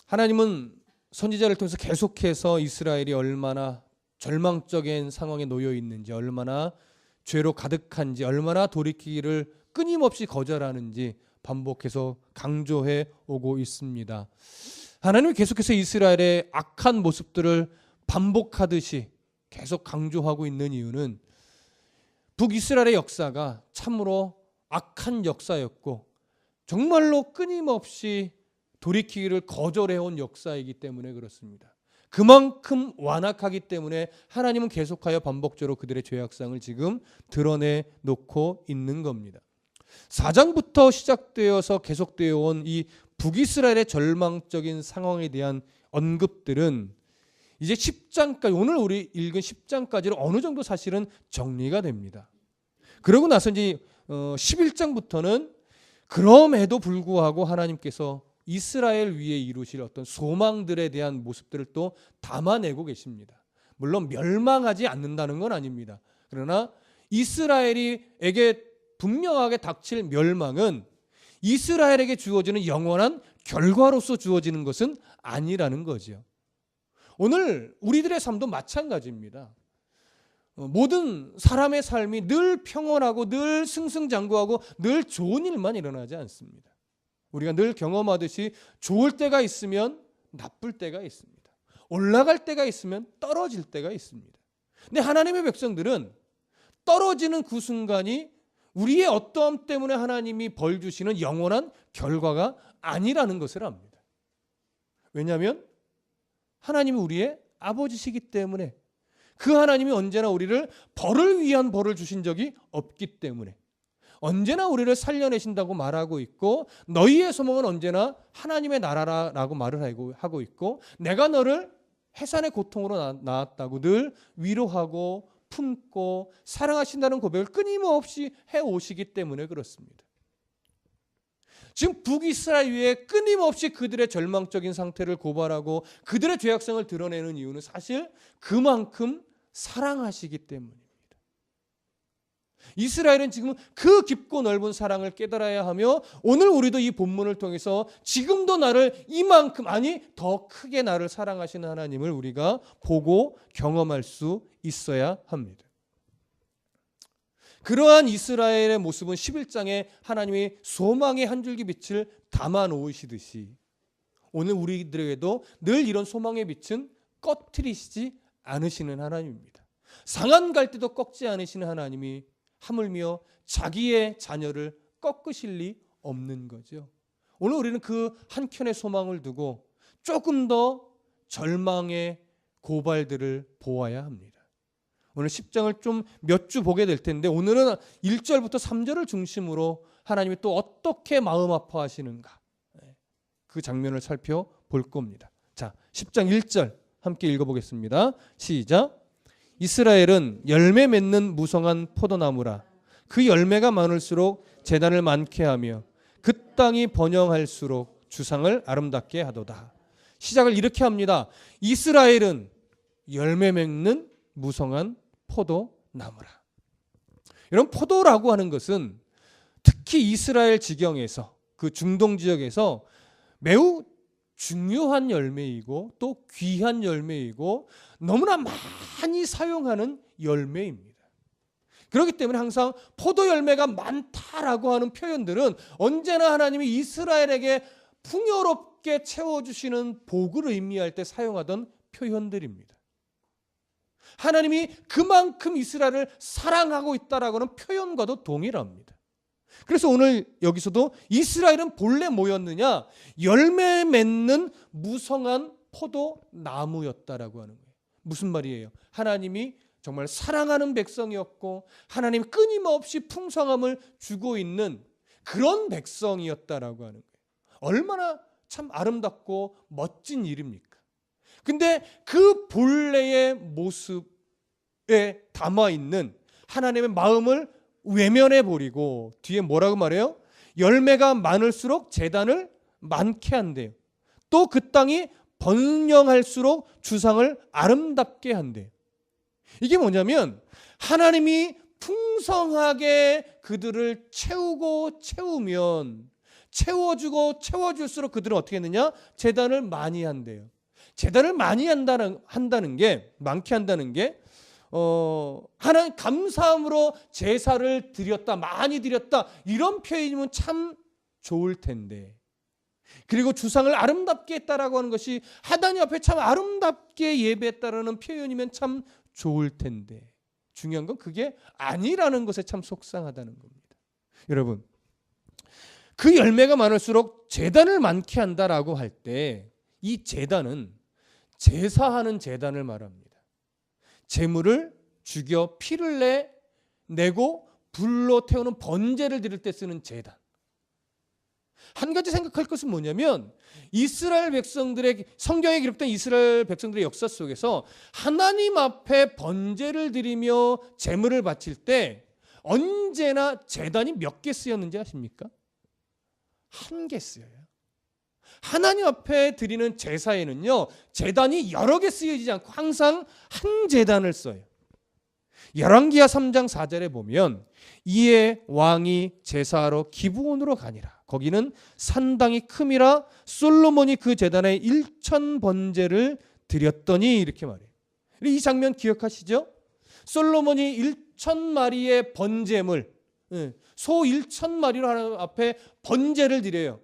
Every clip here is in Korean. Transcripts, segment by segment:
하나님은 선지자를 통해서 계속해서 이스라엘이 얼마나 절망적인 상황에 놓여 있는지, 얼마나 죄로 가득한지, 얼마나 돌이키기를 끊임없이 거절하는지 반복해서 강조해 오고 있습니다. 하나님은 계속해서 이스라엘의 악한 모습들을 반복하듯이 계속 강조하고 있는 이유는 북이스라엘의 역사가 참으로 악한 역사였고 정말로 끊임없이 돌이키기를 거절해온 역사이기 때문에 그렇습니다. 그만큼 완악하기 때문에 하나님은 계속하여 반복적으로 그들의 죄악상을 지금 드러내 놓고 있는 겁니다. 4장부터 시작되어서 계속되어 온 이 북이스라엘의 절망적인 상황에 대한 언급들은 이제 10장까지, 오늘 우리 읽은 10장까지로 어느 정도 사실은 정리가 됩니다. 그러고 나서 이제 11장부터는 그럼에도 불구하고 하나님께서 이스라엘 위에 이루실 어떤 소망들에 대한 모습들을 또 담아내고 계십니다. 물론 멸망하지 않는다는 건 아닙니다. 그러나 이스라엘에게 분명하게 닥칠 멸망은 이스라엘에게 주어지는 영원한 결과로서 주어지는 것은 아니라는 거죠. 오늘 우리들의 삶도 마찬가지입니다. 모든 사람의 삶이 늘 평온하고 늘 승승장구하고 늘 좋은 일만 일어나지 않습니다. 우리가 늘 경험하듯이 좋을 때가 있으면 나쁠 때가 있습니다. 올라갈 때가 있으면 떨어질 때가 있습니다. 근데 하나님의 백성들은 떨어지는 그 순간이 우리의 어떠함 때문에 하나님이 벌 주시는 영원한 결과가 아니라는 것을 압니다. 왜냐하면 하나님이 우리의 아버지시기 때문에, 그 하나님이 언제나 우리를 벌을 위한 벌을 주신 적이 없기 때문에, 언제나 우리를 살려내신다고 말하고 있고, 너희의 소망은 언제나 하나님의 나라라고 말을 하고 있고, 내가 너를 해산의 고통으로 낳았다고 늘 위로하고 품고 사랑하신다는 고백을 끊임없이 해오시기 때문에 그렇습니다. 지금 북이스라엘 위에 끊임없이 그들의 절망적인 상태를 고발하고 그들의 죄악성을 드러내는 이유는 사실 그만큼 사랑하시기 때문입니다. 이스라엘은 지금 그 깊고 넓은 사랑을 깨달아야 하며, 오늘 우리도 이 본문을 통해서 지금도 나를 이만큼, 아니 더 크게 나를 사랑하시는 하나님을 우리가 보고 경험할 수 있어야 합니다. 그러한 이스라엘의 모습은 11장에 하나님이 소망의 한 줄기 빛을 담아 놓으시듯이 오늘 우리들에게도 늘 이런 소망의 빛은 꺼트리시지 않으시는 하나님입니다. 상한 갈 때도 꺾지 않으시는 하나님이 하물며 자기의 자녀를 꺾으실 리 없는 거죠. 오늘 우리는 그 한켠에 소망을 두고 조금 더 절망의 고발들을 보아야 합니다. 오늘 10장을 좀 몇 주 보게 될 텐데, 오늘은 1절부터 3절을 중심으로 하나님이 또 어떻게 마음 아파하시는가, 그 장면을 살펴볼 겁니다. 자, 10장 1절 함께 읽어보겠습니다. 시작. 이스라엘은 열매 맺는 무성한 포도나무라. 그 열매가 많을수록 재단을 많게 하며 그 땅이 번영할수록 주상을 아름답게 하도다. 시작을 이렇게 합니다. 이스라엘은 열매 맺는 무성한 포도나무라. 이런 포도라고 하는 것은 특히 이스라엘 지경에서, 그 중동 지역에서 매우 중요한 열매이고 또 귀한 열매이고 너무나 많이 사용하는 열매입니다. 그렇기 때문에 항상 포도 열매가 많다라고 하는 표현들은 언제나 하나님이 이스라엘에게 풍요롭게 채워주시는 복을 의미할 때 사용하던 표현들입니다. 하나님이 그만큼 이스라엘을 사랑하고 있다라고 하는 표현과도 동일합니다. 그래서 오늘 여기서도 이스라엘은 본래 뭐였느냐? 열매 맺는 무성한 포도나무였다라고 하는 거예요. 무슨 말이에요? 하나님이 정말 사랑하는 백성이었고 하나님이 끊임없이 풍성함을 주고 있는 그런 백성이었다라고 하는 거예요. 얼마나 참 아름답고 멋진 일입니까? 근데 그 본래의 모습에 담아있는 하나님의 마음을 외면해 버리고 뒤에 뭐라고 말해요? 열매가 많을수록 재단을 많게 한대요. 또 그 땅이 번영할수록 주상을 아름답게 한대요. 이게 뭐냐면 하나님이 풍성하게 그들을 채우고 채우면 채워주고 채워줄수록 그들은 어떻게 했느냐? 제단을 많이 한대요. 제단을 많이 한다는 게, 많게 한다는 게 하나님 감사함으로 제사를 드렸다, 많이 드렸다, 이런 표현이면 참 좋을 텐데, 그리고 주상을 아름답게 했다라고 하는 것이 하나님 앞에 참 아름답게 예배했다라는 표현이면 참 좋을 텐데, 중요한 건 그게 아니라는 것에 참 속상하다는 겁니다. 여러분, 그 열매가 많을수록 제단을 많게 한다라고 할 때 이 제단은 제사하는 제단을 말합니다. 제물을 죽여 피를 내고 불로 태우는 번제를 드릴 때 쓰는 제단. 한 가지 생각할 것은 뭐냐면, 이스라엘 백성들의, 성경에 기록된 이스라엘 백성들의 역사 속에서 하나님 앞에 번제를 드리며 제물을 바칠 때 언제나 제단이 몇 개 쓰였는지 아십니까? 한 개 쓰여요. 하나님 앞에 드리는 제사에는요, 제단이 여러 개 쓰여지지 않고 항상 한 제단을 써요. 열왕기하 3장 4절에 보면 이에 왕이 제사하러 기브온으로 가니라. 거기는 산당이 큼이라 솔로몬이 그 제단에 1천 번제를 드렸더니, 이렇게 말해요. 이 장면 기억하시죠? 솔로몬이 1천 마리의 번제물, 소 1천 마리로 하나님 앞에 번제를 드려요.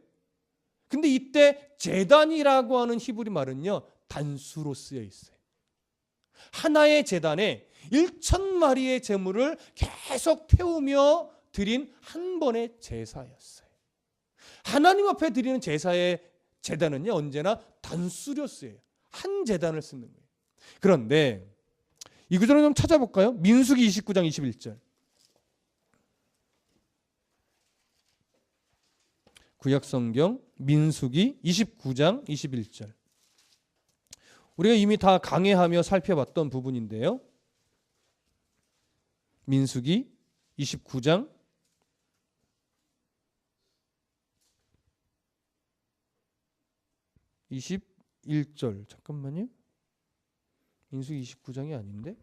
근데 이때 제단이라고 하는 히브리 말은요, 단수로 쓰여 있어요. 하나의 제단에 1천 마리의 제물을 계속 태우며 드린 한 번의 제사였어요. 하나님 앞에 드리는 제사의 제단은요, 언제나 단수로 쓰여요. 한 제단을 쓰는 거예요. 그런데 이 구절을 좀 찾아볼까요? 민수기 29장 21절. 구약성경 민수기 29장 21절. 우리가 이미 다 강해하며 살펴봤던 부분인데요. 민수기 29장 21절. 잠깐만요. 민수기 29장이 아닌데?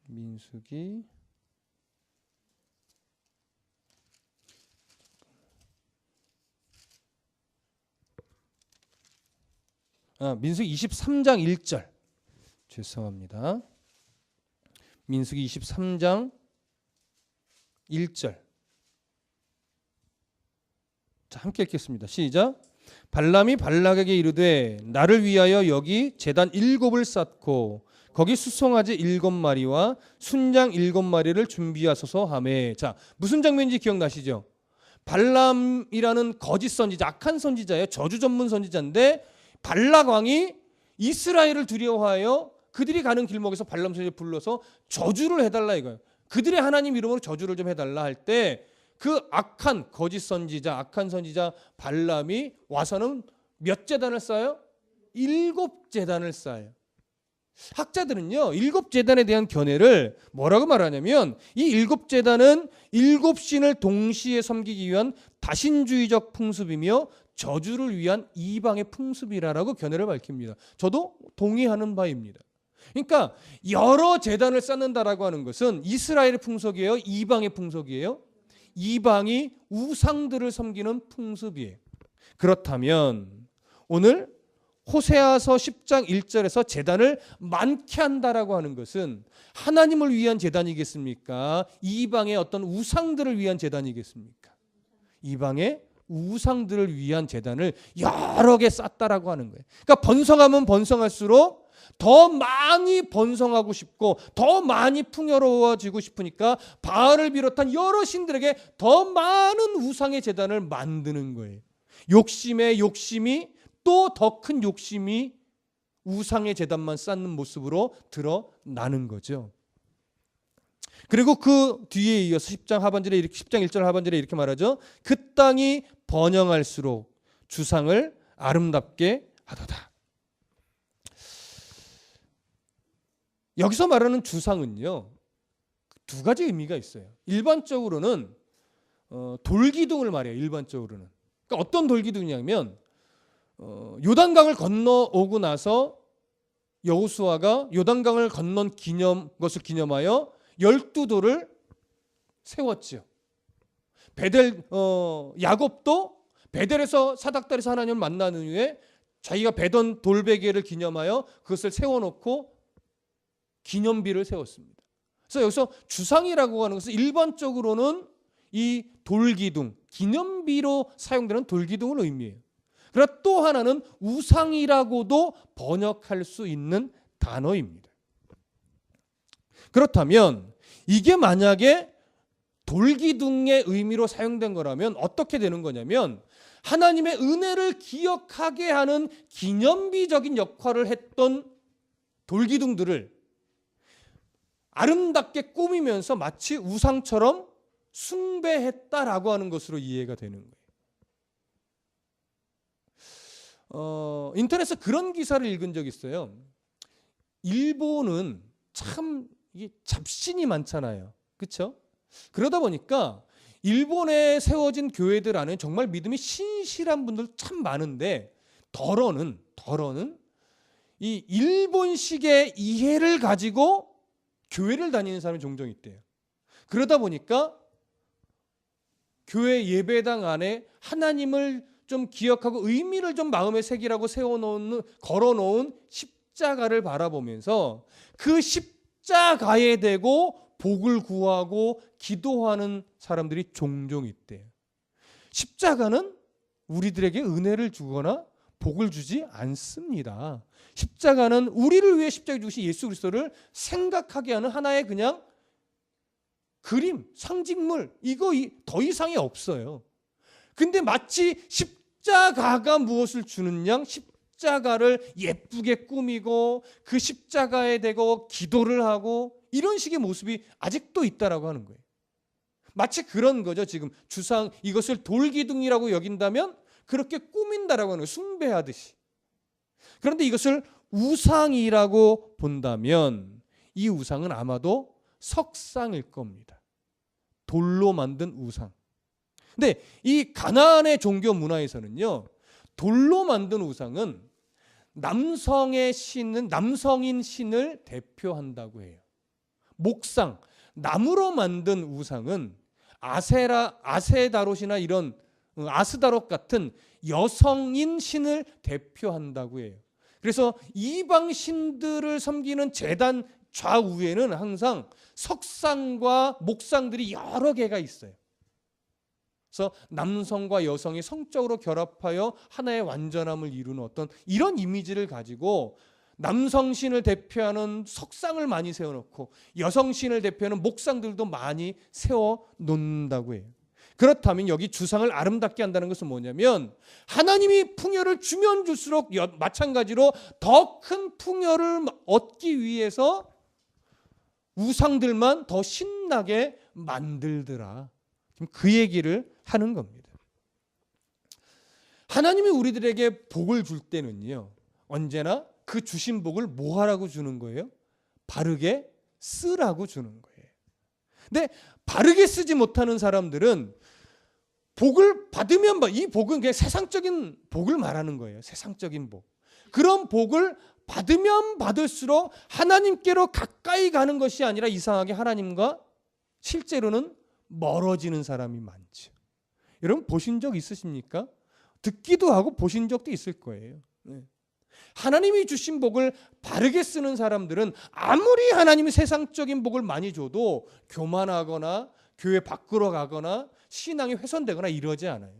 민수기 민수기 23장 1절. 죄송합니다. 민수기 23장 1절. 자, 함께 읽겠습니다. 시작. 발람이 발락에게 이르되 나를 위하여 여기 제단 7을 쌓고 거기 수송아지 7마리와 순양 7마리를 준비하소서 하매. 자, 무슨 장면인지 기억나시죠? 발람이라는 거짓 선지자, 악한 선지자예요. 저주 전문 선지자인데 발락 왕이 이스라엘을 두려워하여 그들이 가는 길목에서 발람 선지자를 불러서 저주를 해달라 이거예요. 그들의 하나님 이름으로 저주를 좀 해달라 할 때 그 악한 거짓 선지자, 악한 선지자 발람이 와서는 몇 제단을 쌓아요? 7제단을 쌓아요. 학자들은요, 7제단에 대한 견해를 뭐라고 말하냐면, 이 7제단은 7신을 동시에 섬기기 위한 다신주의적 풍습이며 저주를 위한 이방의 풍습이라고 견해를 밝힙니다. 저도 동의하는 바입니다. 그러니까 여러 제단을 쌓는다라고 하는 것은 이스라엘의 풍속이에요? 이방의 풍속이에요? 이방이 우상들을 섬기는 풍습이에요. 그렇다면 오늘 호세아서 10장 1절에서 제단을 많게 한다라고 하는 것은 하나님을 위한 제단이겠습니까? 이방의 어떤 우상들을 위한 제단이겠습니까? 이방의 우상들을 위한 제단을 여러 개 쌓다라고 하는 거예요. 그러니까 번성하면 번성할수록 더 많이 번성하고 싶고 더 많이 풍요로워지고 싶으니까 바알을 비롯한 여러 신들에게 더 많은 우상의 제단을 만드는 거예요. 욕심에 욕심이 또 더 큰 욕심이 우상의 제단만 쌓는 모습으로 드러나는 거죠. 그리고 그 뒤에 이어서 10장 1절 하반절에 이렇게 말하죠. 그 땅이 번영할수록 주상을 아름답게 하도다. 여기서 말하는 주상은요, 두 가지 의미가 있어요. 일반적으로는 돌기둥을 말해요. 일반적으로는 그러니까 어떤 돌기둥이냐면 요단강을 건너오고 나서 여호수아가 요단강을 건넌 것을 기념하여 12돌을 세웠지요. 야곱도 베델에서 사닥다리에서 하나님을 만난 후에 자기가 베던 돌베개를 기념하여 그것을 세워놓고 기념비를 세웠습니다. 그래서 여기서 주상이라고 하는 것은 일반적으로는 이 돌기둥, 기념비로 사용되는 돌기둥을 의미해요. 그러나 또 하나는 우상이라고도 번역할 수 있는 단어입니다. 그렇다면 이게 만약에 돌기둥의 의미로 사용된 거라면 어떻게 되는 거냐면 하나님의 은혜를 기억하게 하는 기념비적인 역할을 했던 돌기둥들을 아름답게 꾸미면서 마치 우상처럼 숭배했다라고 하는 것으로 이해가 되는 거예요. 인터넷에서 그런 기사를 읽은 적이 있어요. 일본은 참 이게 잡신이 많잖아요. 그렇죠? 그러다 보니까 일본에 세워진 교회들 안에 정말 믿음이 신실한 분들 참 많은데 덜어는 이 일본식의 이해를 가지고 교회를 다니는 사람이 종종 있대요. 그러다 보니까 교회 예배당 안에 하나님을 좀 기억하고 의미를 좀 마음에 새기라고 걸어놓은 십자가를 바라보면서 그 십자가에 대고 복을 구하고 기도하는 사람들이 종종 있대요. 십자가는 우리들에게 은혜를 주거나 복을 주지 않습니다. 십자가는 우리를 위해 십자가에 죽으신 예수 그리스도를 생각하게 하는 하나의 그냥 그림, 상징물, 이거 더 이상이 없어요. 근데 마치 십자가가 무엇을 주는 양 십자가를 예쁘게 꾸미고 그 십자가에 대고 기도를 하고 이런 식의 모습이 아직도 있다라고 하는 거예요. 마치 그런 거죠. 지금 주상 이것을 돌기둥이라고 여긴다면 그렇게 꾸민다라고 하는 거예요. 숭배하듯이. 그런데 이것을 우상이라고 본다면 이 우상은 아마도 석상일 겁니다. 돌로 만든 우상. 근데 이 가나안의 종교 문화에서는요, 돌로 만든 우상은 남성인 신을 대표한다고 해요. 목상, 나무로 만든 우상은 아세다롯이나 이런 아스다롯 같은 여성인 신을 대표한다고 해요. 그래서 이방 신들을 섬기는 제단 좌우에는 항상 석상과 목상들이 여러 개가 있어요. 그래서 남성과 여성이 성적으로 결합하여 하나의 완전함을 이루는 어떤 이런 이미지를 가지고 남성신을 대표하는 석상을 많이 세워놓고 여성신을 대표하는 목상들도 많이 세워놓는다고 해요. 그렇다면 여기 주상을 아름답게 한다는 것은 뭐냐면 하나님이 풍요를 주면 줄수록 마찬가지로 더 큰 풍요를 얻기 위해서 우상들만 더 신나게 만들더라. 지금 그 얘기를 하는 겁니다. 하나님이 우리들에게 복을 줄 때는요, 언제나 그 주신 복을 뭐 하라고 주는 거예요? 바르게 쓰라고 주는 거예요. 근데 바르게 쓰지 못하는 사람들은 복을 받으면 이 복은 그냥 세상적인 복을 말하는 거예요. 세상적인 복. 그런 복을 받으면 받을수록 하나님께로 가까이 가는 것이 아니라 이상하게 하나님과 실제로는 멀어지는 사람이 많죠. 여러분 보신 적 있으십니까? 듣기도 하고 보신 적도 있을 거예요. 하나님이 주신 복을 바르게 쓰는 사람들은 아무리 하나님이 세상적인 복을 많이 줘도 교만하거나 교회 밖으로 가거나 신앙이 훼손되거나 이러지 않아요.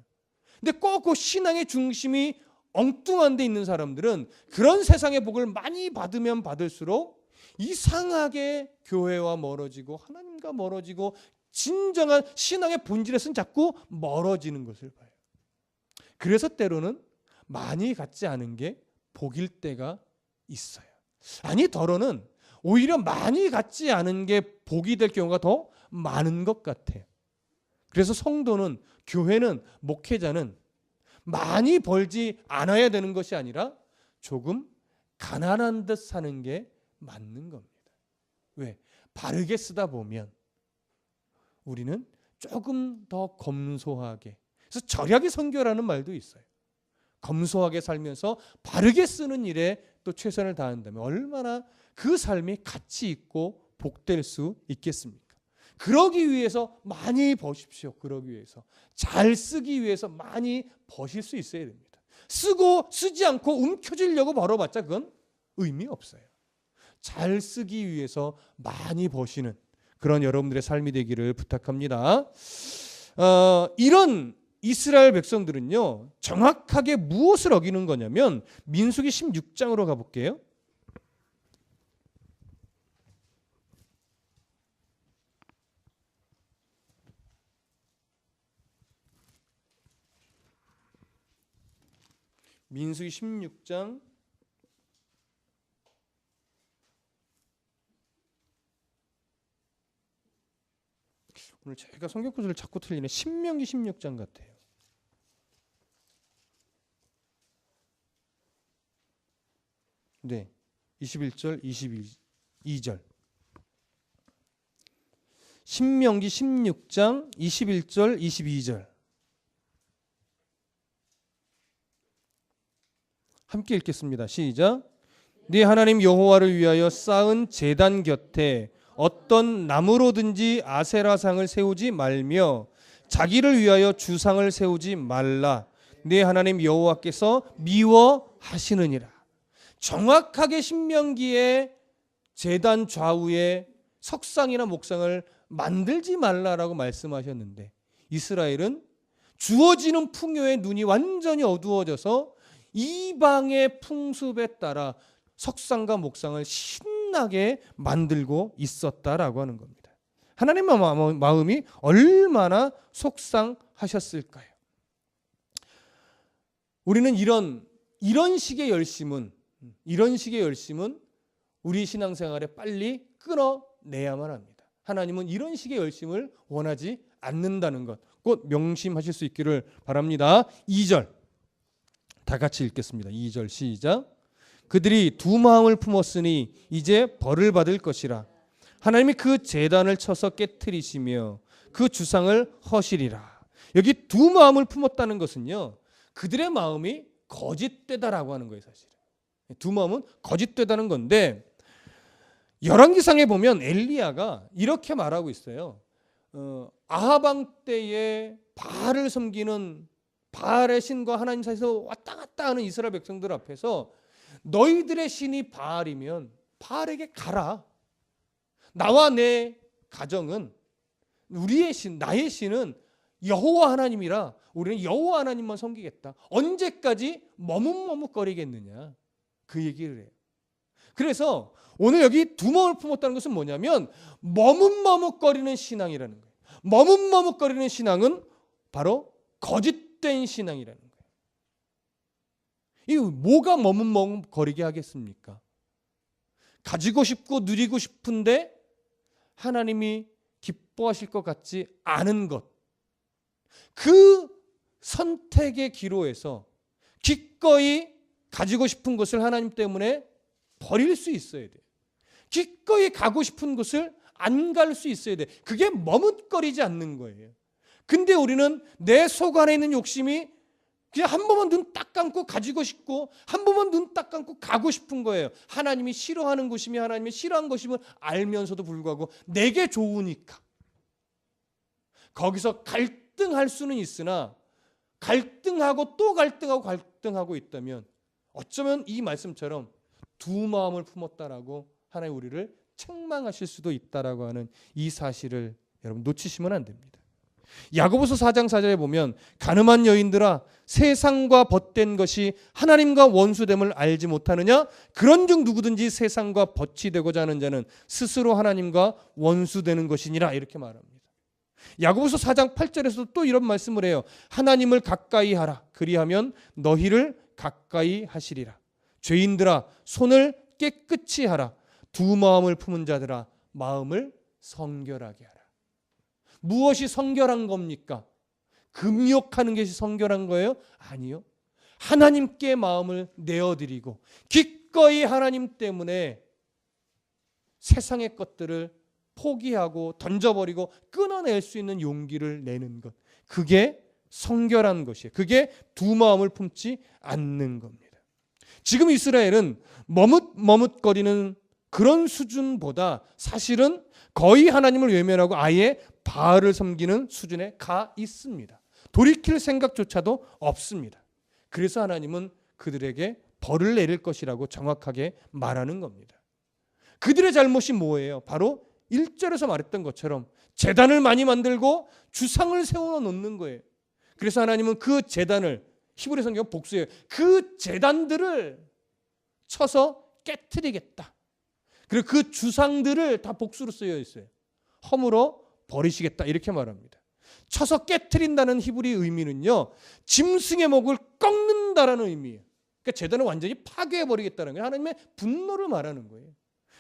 근데 꼭 그 신앙의 중심이 엉뚱한 데 있는 사람들은 그런 세상의 복을 많이 받으면 받을수록 이상하게 교회와 멀어지고 하나님과 멀어지고 진정한 신앙의 본질에서는 자꾸 멀어지는 것을 봐요. 그래서 때로는 많이 갖지 않은 게 복일 때가 있어요. 아니 더러는 오히려 많이 갖지 않은 게 복이 될 경우가 더 많은 것 같아요. 그래서 성도는, 교회는, 목회자는 많이 벌지 않아야 되는 것이 아니라 조금 가난한 듯 사는 게 맞는 겁니다. 왜? 바르게 쓰다 보면 우리는 조금 더 검소하게 그래서 절약의 선교라는 말도 있어요. 검소하게 살면서 바르게 쓰는 일에 또 최선을 다한다면 얼마나 그 삶이 가치 있고 복될 수 있겠습니까? 그러기 위해서 많이 버십시오. 그러기 위해서 잘 쓰기 위해서 많이 버실 수 있어야 됩니다. 쓰지 않고 움켜쥐려고 벌어봤자 그건 의미 없어요. 잘 쓰기 위해서 많이 버시는 그런 여러분들의 삶이 되기를 부탁합니다. 이런 이스라엘 백성들은요, 정확하게 무엇을 어기는 거냐면 민수기 16장으로 가볼게요. 민수기 16장 오늘 제가 성경 구절을 자꾸 틀리네. 신명기 16장 같아요. 네, 21절, 22절. 신명기 16장 21절, 22절. 함께 읽겠습니다. 시작. 네 하나님 여호와를 위하여 쌓은 제단 곁에 어떤 나무로든지 아세라상을 세우지 말며 자기를 위하여 주상을 세우지 말라. 네 하나님 여호와께서 미워하시느니라. 정확하게 신명기에 제단 좌우에 석상이나 목상을 만들지 말라라고 말씀하셨는데 이스라엘은 주어지는 풍요에 눈이 완전히 어두워져서 이방의 풍습에 따라 석상과 목상을 신나게 만들고 있었다라고 하는 겁니다. 하나님의 마음이 얼마나 속상하셨을까요? 우리는 이런 식의 열심은 우리 신앙생활에 빨리 끊어내야만 합니다. 하나님은 이런 식의 열심을 원하지 않는다는 것 꼭 명심하실 수 있기를 바랍니다. 2절 다 같이 읽겠습니다. 2절 시작. 그들이 두 마음을 품었으니 이제 벌을 받을 것이라. 하나님이 그 제단을 쳐서 깨트리시며 그 주상을 허시리라. 여기 두 마음을 품었다는 것은요, 그들의 마음이 거짓되다라고 하는 거예요. 사실은 두 마음은 거짓되다는 건데, 열왕기상에 보면 엘리야가 이렇게 말하고 있어요. 아합 왕 때에 바알을 섬기는 바알의 신과 하나님 사이에서 왔다 갔다 하는 이스라엘 백성들 앞에서 너희들의 신이 바알이면 바알에게 가라. 나와 내 가정은 우리의 신, 나의 신은 여호와 하나님이라 우리는 여호와 하나님만 섬기겠다. 언제까지 머뭇머뭇거리겠느냐, 그 얘기를 해요. 그래서 오늘 여기 두 마음을 품었다는 것은 뭐냐면 머뭇머뭇거리는 신앙이라는 거예요. 머뭇머뭇거리는 신앙은 바로 거짓된 신앙이라는 거예요. 이 뭐가 머뭇머뭇거리게 하겠습니까? 가지고 싶고 누리고 싶은데 하나님이 기뻐하실 것 같지 않은 것, 그 선택의 기로에서 기꺼이 가지고 싶은 것을 하나님 때문에 버릴 수 있어야 돼. 기꺼이 가고 싶은 곳을 안 갈 수 있어야 돼. 그게 머뭇거리지 않는 거예요. 근데 우리는 내 속 안에 있는 욕심이 그냥 한 번만 눈 딱 감고 가지고 싶고 한 번만 눈 딱 감고 가고 싶은 거예요. 하나님이 싫어하는 것이며 하나님이 싫어하는 것임을 알면서도 불구하고 내게 좋으니까. 거기서 갈등할 수는 있으나 갈등하고 또 갈등하고 있다면 어쩌면 이 말씀처럼 두 마음을 품었다라고 하나님 우리를 책망하실 수도 있다라고 하는 이 사실을 여러분 놓치시면 안 됩니다. 야고보서 4장 4절에 보면 가늠한 여인들아 세상과 벗된 것이 하나님과 원수됨을 알지 못하느냐? 그런즉 누구든지 세상과 벗이 되고자 하는 자는 스스로 하나님과 원수되는 것이니라, 이렇게 말합니다. 야고보서 4장 8절에서도 또 이런 말씀을 해요. 하나님을 가까이 하라. 그리하면 너희를 가까이 하시리라. 죄인들아 손을 깨끗이 하라. 두 마음을 품은 자들아 마음을 성결하게 하라. 무엇이 성결한 겁니까? 금욕하는 것이 성결한 거예요? 아니요. 하나님께 마음을 내어드리고 기꺼이 하나님 때문에 세상의 것들을 포기하고 던져버리고 끊어낼 수 있는 용기를 내는 것, 그게 성결한 것이에요. 그게 두 마음을 품지 않는 겁니다. 지금 이스라엘은 머뭇머뭇거리는 그런 수준보다 사실은 거의 하나님을 외면하고 아예 바알을 섬기는 수준에 가 있습니다. 돌이킬 생각조차도 없습니다. 그래서 하나님은 그들에게 벌을 내릴 것이라고 정확하게 말하는 겁니다. 그들의 잘못이 뭐예요? 바로 1절에서 말했던 것처럼 제단을 많이 만들고 주상을 세워 놓는 거예요. 그래서 하나님은 그 제단을, 히브리 성경 복수예요, 그 제단들을 쳐서 깨트리겠다. 그리고 그 주상들을 다 복수로 쓰여 있어요. 허물어 버리시겠다 이렇게 말합니다. 쳐서 깨트린다는 히브리 의미는요, 짐승의 목을 꺾는다라는 의미예요. 그러니까 제단을 완전히 파괴해 버리겠다는 거예요. 하나님의 분노를 말하는 거예요.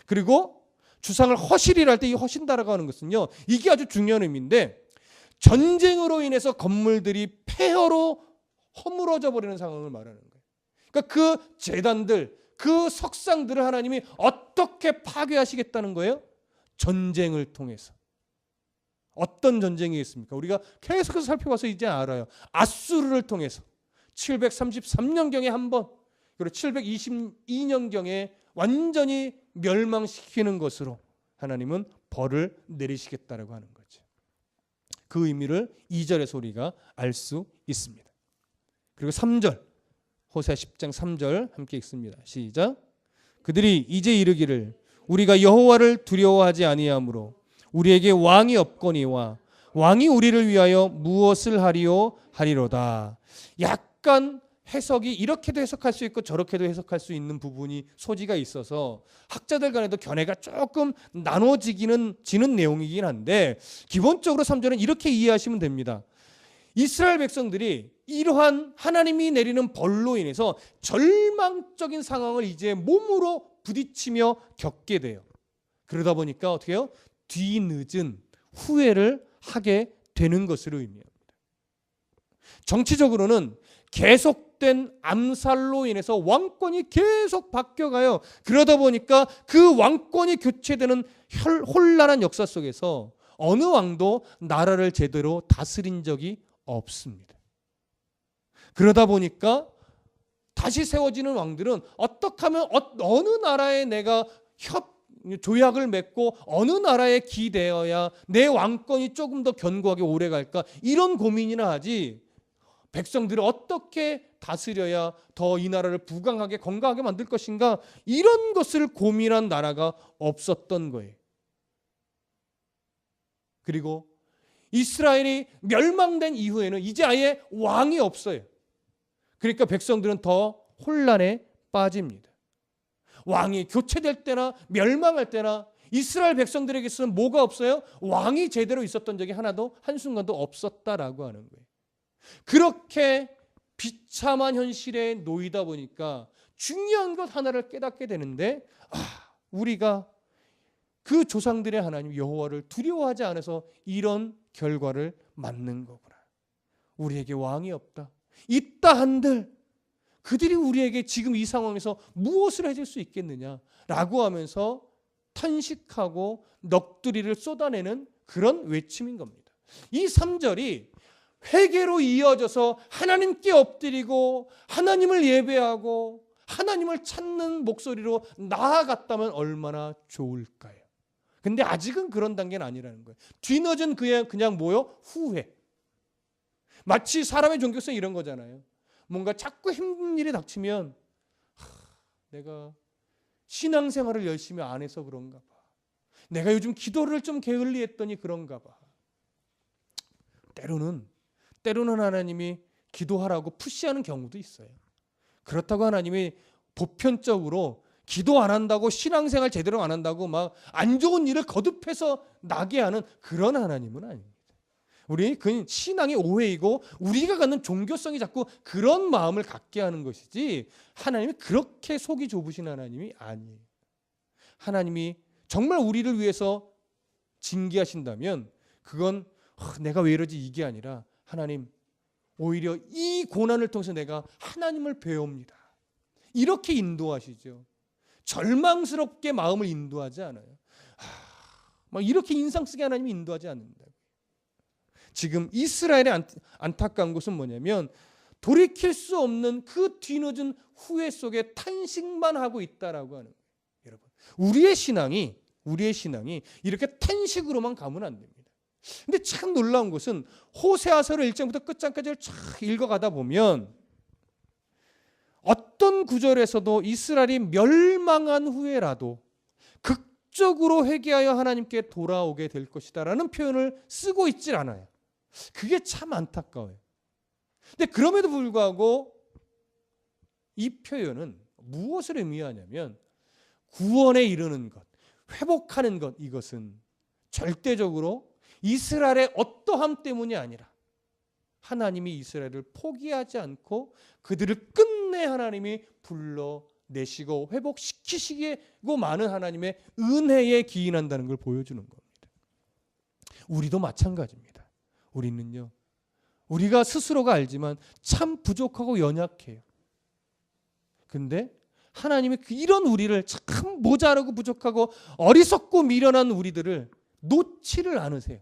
그리고 주상을 허실이라 할 때 이 허신다라고 하는 것은요, 이게 아주 중요한 의미인데, 전쟁으로 인해서 건물들이 폐허로 허물어져 버리는 상황을 말하는 거예요. 그러니까 그 제단들, 그 석상들을 하나님이 어떻게 파괴하시겠다는 거예요? 전쟁을 통해서. 어떤 전쟁이 있습니까? 우리가 계속해서 살펴봐서 이제 알아요. 아수르를 통해서 733년경에 한 번, 그리고 722년경에 완전히 멸망시키는 것으로 하나님은 벌을 내리시겠다라고 하는 거죠. 그 의미를 2절에서 우리가 알 수 있습니다. 그리고 3절, 호세아 10장 3절 함께 읽습니다. 시작. 그들이 이제 이르기를 우리가 여호와를 두려워하지 아니하므로 우리에게 왕이 없거니와 왕이 우리를 위하여 무엇을 하리요 하리로다. 약간 해석이 이렇게도 해석할 수 있고 저렇게도 해석할 수 있는 부분이 소지가 있어서 학자들 간에도 견해가 조금 나눠지는 내용이긴 한데, 기본적으로 3절은 이렇게 이해하시면 됩니다. 이스라엘 백성들이 이러한 하나님이 내리는 벌로 인해서 절망적인 상황을 이제 몸으로 부딪히며 겪게 돼요. 그러다 보니까 어떻게 해요? 뒤늦은 후회를 하게 되는 것으로 의미합니다. 정치적으로는 계속된 암살로 인해서 왕권이 계속 바뀌어가요. 그러다 보니까 그 왕권이 교체되는 혼란한 역사 속에서 어느 왕도 나라를 제대로 다스린 적이 없습니다. 그러다 보니까 다시 세워지는 왕들은 어떻게 하면 어느 나라에 내가 조약을 맺고 어느 나라에 기대어야 내 왕권이 조금 더 견고하게 오래 갈까, 이런 고민이나 하지, 백성들을 어떻게 다스려야 더 이 나라를 부강하게 건강하게 만들 것인가, 이런 것을 고민한 나라가 없었던 거예요. 그리고 이스라엘이 멸망된 이후에는 이제 아예 왕이 없어요. 그러니까 백성들은 더 혼란에 빠집니다. 왕이 교체될 때나 멸망할 때나 이스라엘 백성들에게서는 뭐가 없어요? 왕이 제대로 있었던 적이 하나도 한순간도 없었다라고 하는 거예요. 그렇게 비참한 현실에 놓이다 보니까 중요한 것 하나를 깨닫게 되는데, 우리가 그 조상들의 하나님 여호와를 두려워하지 않아서 이런 결과를 맞는 거구나. 우리에게 왕이 없다. 있다 한들 그들이 우리에게 지금 이 상황에서 무엇을 해줄 수 있겠느냐라고 하면서 탄식하고 넋두리를 쏟아내는 그런 외침인 겁니다. 이 3절이 회개로 이어져서 하나님께 엎드리고 하나님을 예배하고 하나님을 찾는 목소리로 나아갔다면 얼마나 좋을까요? 근데 아직은 그런 단계는 아니라는 거예요. 뒤늦은 그냥 뭐요? 후회. 마치 사람의 종교성이 이런 거잖아요. 뭔가 자꾸 힘든 일이 닥치면 내가 신앙생활을 열심히 안 해서 그런가 봐. 내가 요즘 기도를 좀 게을리 했더니 그런가 봐. 때로는 하나님이 기도하라고 푸시하는 경우도 있어요. 그렇다고 하나님이 보편적으로 기도 안 한다고, 신앙생활 제대로 안 한다고 막 안 좋은 일을 거듭해서 나게 하는 그런 하나님은 아닙니다. 우리 그 신앙의 오해이고 우리가 갖는 종교성이 자꾸 그런 마음을 갖게 하는 것이지, 하나님이 그렇게 속이 좁으신 하나님이 아니에요. 하나님이 정말 우리를 위해서 징계하신다면 그건 내가 왜 이러지 이게 아니라, 하나님 오히려 이 고난을 통해서 내가 하나님을 배웁니다. 이렇게 인도하시죠. 절망스럽게 마음을 인도하지 않아요. 막 이렇게 인상 쓰게 하나님이 인도하지 않는다. 지금 이스라엘의 안타까운 것은 뭐냐면 돌이킬 수 없는 그 뒤늦은 후회 속에 탄식만 하고 있다라고 하는 거예요. 여러분, 우리의 신앙이 이렇게 탄식으로만 가면 안 됩니다. 근데 참 놀라운 것은 호세아서를 1장부터 끝장까지를 쫙 읽어가다 보면 어떤 구절에서도 이스라엘이 멸망한 후에라도 극적으로 회개하여 하나님께 돌아오게 될 것이다라는 표현을 쓰고 있질 않아요. 그게 참 안타까워요. 근데 그럼에도 불구하고 이 표현은 무엇을 의미하냐면 구원에 이르는 것, 회복하는 것, 이것은 절대적으로 이스라엘의 어떠함 때문이 아니라 하나님이 이스라엘을 포기하지 않고 그들을 끝내 하나님이 불러내시고 회복시키시고 많은 하나님의 은혜에 기인한다는 걸 보여주는 겁니다. 우리도 마찬가지입니다. 우리는요, 우리가 스스로가 알지만 참 부족하고 연약해요. 근데 하나님이 이런 우리를 참 모자라고 부족하고 어리석고 미련한 우리들을 놓지를 않으세요.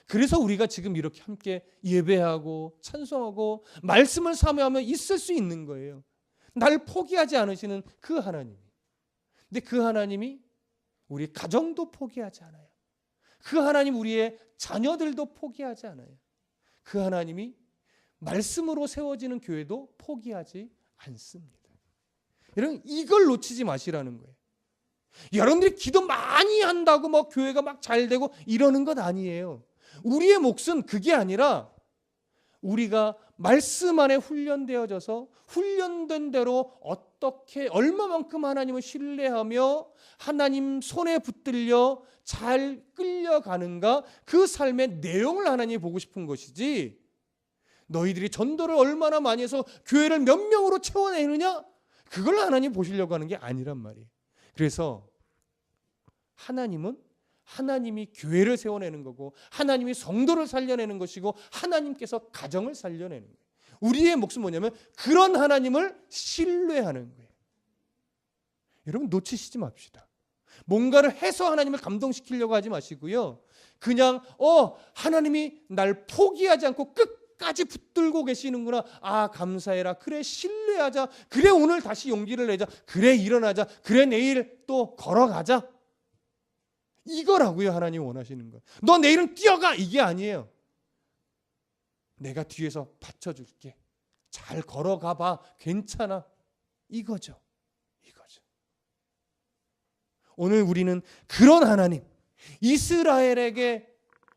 그래서 우리가 지금 이렇게 함께 예배하고 찬송하고 말씀을 사모하며 있을 수 있는 거예요. 날 포기하지 않으시는 그 하나님이. 근데 그 하나님이 우리 가정도 포기하지 않아요. 그 하나님 우리의 자녀들도 포기하지 않아요. 그 하나님이 말씀으로 세워지는 교회도 포기하지 않습니다. 여러분, 이걸 놓치지 마시라는 거예요. 여러분들이 기도 많이 한다고 뭐 교회가 막 잘 되고 이러는 것 아니에요. 우리의 몫은 그게 아니라 우리가 말씀 안에 훈련되어져서 훈련된 대로 어떻게 얼마만큼 하나님을 신뢰하며 하나님 손에 붙들려 잘 끌려가는가, 그 삶의 내용을 하나님이 보고 싶은 것이지, 너희들이 전도를 얼마나 많이 해서 교회를 몇 명으로 채워내느냐, 그걸 하나님 보시려고 하는 게 아니란 말이에요. 그래서 하나님은 하나님이 교회를 세워내는 거고 하나님이 성도를 살려내는 것이고 하나님께서 가정을 살려내는 거예요. 우리의 몫은 뭐냐면 그런 하나님을 신뢰하는 거예요. 여러분, 놓치시지 맙시다. 뭔가를 해서 하나님을 감동시키려고 하지 마시고요. 그냥 하나님이 날 포기하지 않고 끝까지 붙들고 계시는구나. 아, 감사해라. 그래, 신뢰하자. 그래, 오늘 다시 용기를 내자. 그래, 일어나자. 그래, 내일 또 걸어가자. 이거라고요, 하나님 원하시는 거. 너 내일은 뛰어가, 이게 아니에요. 내가 뒤에서 받쳐줄게. 잘 걸어가 봐. 괜찮아. 이거죠. 오늘 우리는 그런 하나님, 이스라엘에게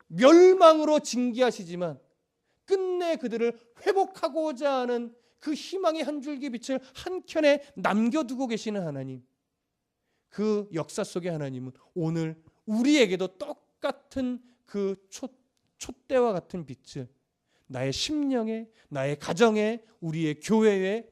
멸망으로 징계하시지만 끝내 그들을 회복하고자 하는 그 희망의 한 줄기 빛을 한켠에 남겨두고 계시는 하나님, 그 역사 속의 하나님은 오늘 우리에게도 똑같은 그 촛대와 같은 빛을 나의 심령에, 나의 가정에, 우리의 교회에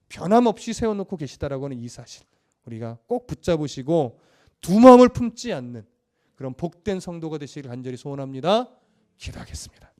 변함없이 세워놓고 계시다라고 하는 이 사실, 우리가 꼭 붙잡으시고 두 마음을 품지 않는 그런 복된 성도가 되시길 간절히 소원합니다. 기도하겠습니다.